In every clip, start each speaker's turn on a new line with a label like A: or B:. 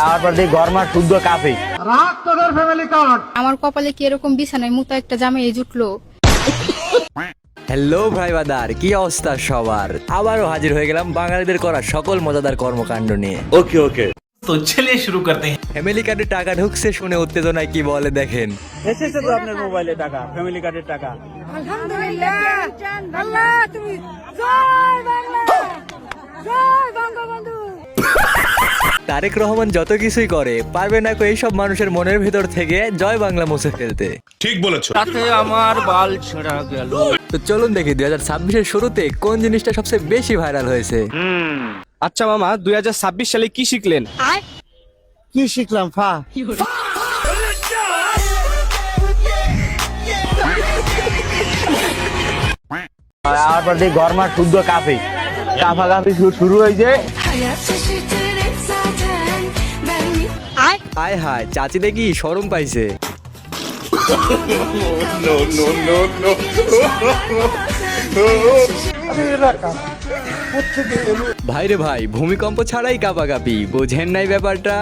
A: তারপর দেখি গরমা শুদ্ধ কাফি। রাত তোদের ফ্যামিলি কার্ড।
B: আমার কপালে কি এরকম বিছানায় মুতা একটা জামাই জুটলো।
C: হ্যালো ভাই বাদার, কি অবস্থা সবার? আবারও হাজির হয়ে গেলাম বাঙালিদের করা সকল মজাদার কর্মকাণ্ড নিয়ে।
D: ওকে ওকে, তো চলিए শুরু করতে हैं।
C: ফ্যামিলি কার্ডে টাকা ঢুকছে শুনে উত্তেজনায় কি বলে দেখেন।
A: এসেছে তো আপনার মোবাইলে টাকা, ফ্যামিলি কার্ডের টাকা।
E: আলহামদুলিল্লাহ, আল্লাহ তুমি জয় বাংলা, জয় বঙ্গবন্ধু।
C: তারেক রহমান যত কিছুই করে পারবে না এইসব মানুষের মনের ভেতর থেকে জয় বাংলা মুছে ফেলতে।
D: ঠিক বলেছো।
A: তাতে আমার বাল ছেঁড়া গেল।
C: তো চলুন দেখি 2026-এর শুরুতে কোন জিনিসটা সবচেয়ে বেশি ভাইরাল হয়েছে।
F: আচ্ছা মামা, 2026 সালে কি শিখলেন?
A: কি শিখলাম? ফা তারপর দেখি গরমা শুদ্ধ কাফি। কাফাকাফি শুরু হয়েছে।
C: আয় হায়, চাচি দেখি শরম পাইছে।
D: No no no no.
C: ভাইরে ভাই, ভূমিকম্প ছাড়াই কাঁপাকাঁপি, বোঝেন নাই ব্যাপারটা?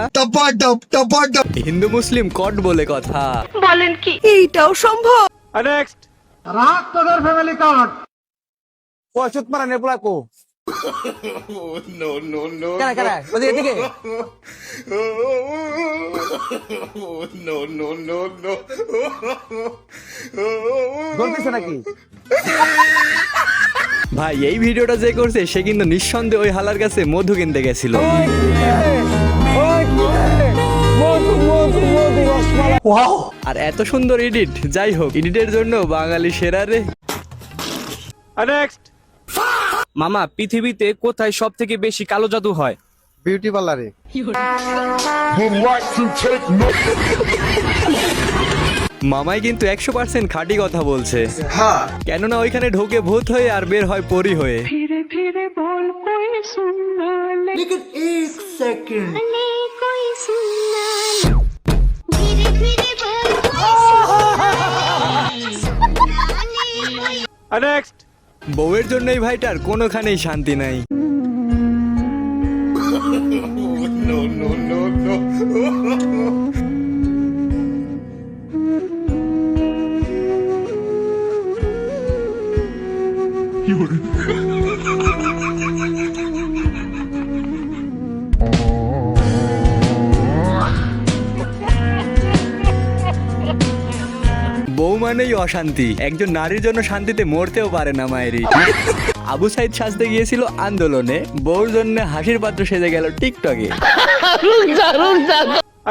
C: হিন্দু মুসলিম কট বলে কথা।
E: এইটাও সম্ভব?
F: নেক্সট।
A: রাত তোদের ফ্যামিলি কার্ড। পয়সত মারা নেপলা কো।
D: No no no.
A: কারা কারা ওদিকে এদিকে।
D: No no no no.
A: বলতেছ নাকি?
C: ভাই এই ভিডিওটা যে করছে সে কিন্তু নিঃসন্দেহে ওই হালার কাছে মধু কিনতে গেছিল। আর এত সুন্দর এডিট, যাই হোক এডিটের জন্য বাঙালি সেরা রে।
F: নেক্সট। মামা, পৃথিবীতে কোথায় সব থেকে বেশি কালো জাদু হয়?
A: বিউটি পার্লারে।
C: মামাই কিন্তু 100% খাঁটি কথা বলছে। কেননা ওইখানে ঢোকে ভূত হয়ে আর বের হয় পরি হয়ে।
F: নেক্সট।
C: বউয়ের জন্য এই ভাইটার কোনোখানেই শান্তি নাই।
D: No no no no.
C: বউ মানেই অশান্তি, একজন নারীর জন্য শান্তিতে মরতেও পারে না মায়েরি। আবু সাইদ সাজতে গিয়েছিল আন্দোলনে, বউর জন্য হাসির পাত্র সেজে গেল টিকটকে।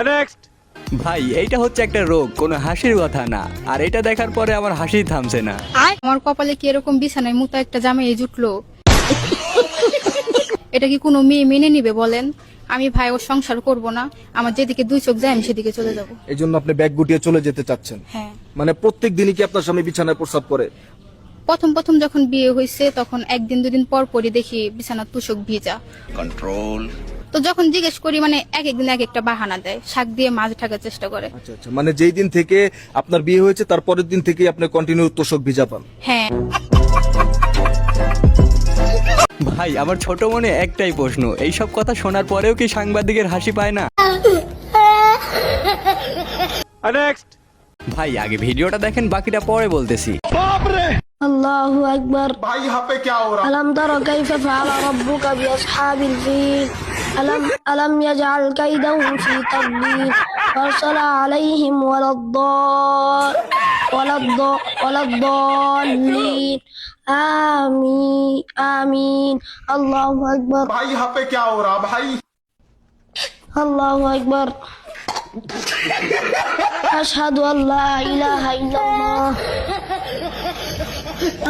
F: নেক্সট।
C: ভাই এইটা হচ্ছে একটা রোগ, কোনো হাসির কথা না। আর এটা দেখার পরে আমার হাসি থামছে না।
B: আমার কপালে কি এরকম বিছানায় মুতা একটা জামাই জুটলো। এটা কি কোনো মেয়ে মেনে নিবে বলেন? আমি ভাই ওর সংসার করব না, আমার যেদিকে দুই চোখ যায় আমি সেদিকে চলে যাব।
G: এই জন্য আপনি ব্যাগ গুটিয়ে চলে যেতে চাচ্ছেন?
B: হ্যাঁ।
G: মানে প্রত্যেক দিনই কি আপনার স্বামী বিছানায় প্রস্রাব করে?
B: প্রথম প্রথম যখন বিয়ে হয়েছে তখন একদিন দুদিন পর পরই দেখি বিছানার তুষক ভিজা।
D: কন্ট্রোল।
B: তো যখন জিজ্ঞেস করি মানে এক একদিন এক একটা বাহানা দেয়, শাক দিয়ে মাছ ঢাকার চেষ্টা করে।
G: আচ্ছা আচ্ছা, মানে যেই দিন থেকে আপনার বিয়ে হয়েছে তার পরের দিন থেকে আপনি কন্টিনিউ তোষক ভিজা পান?
B: হ্যাঁ।
C: ভাই আমার ছোট মনে একটাই প্রশ্ন, এইসব কথা শোনার পরেও কি সাংবাদিকের হাসি পায় না?
F: নেক্সট।
C: ভাই আগে ভিডিওটা দেখেন, বাকিটা পরে বলতেছি।
H: আল্লাহু আকবার। ভাই यहाँ पे क्या हो रहा? अलम तरा कैफ फअल रब्बुका बिअसहाबिल फील अलम यजअल कैदहुम फी तदलील फअरसला अलैहिम वलद्दallin आमीन आमीन। अल्लाहु अकबर। भाई यहाँ पे क्या हो रहा भाई? अल्लाहु अकबर। अशहदु अल्ला इलाहा इल्लल्लाह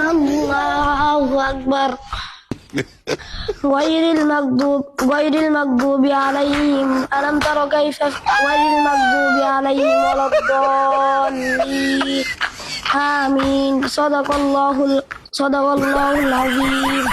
H: अल्लाहु अकबर। गैरिल मगदूबि अलैहिम अलम तरा कैफ गैरिल मगदूबि अलैहिम वलद्दallin आमीन। सदकाल्लाहुल अज़ीम।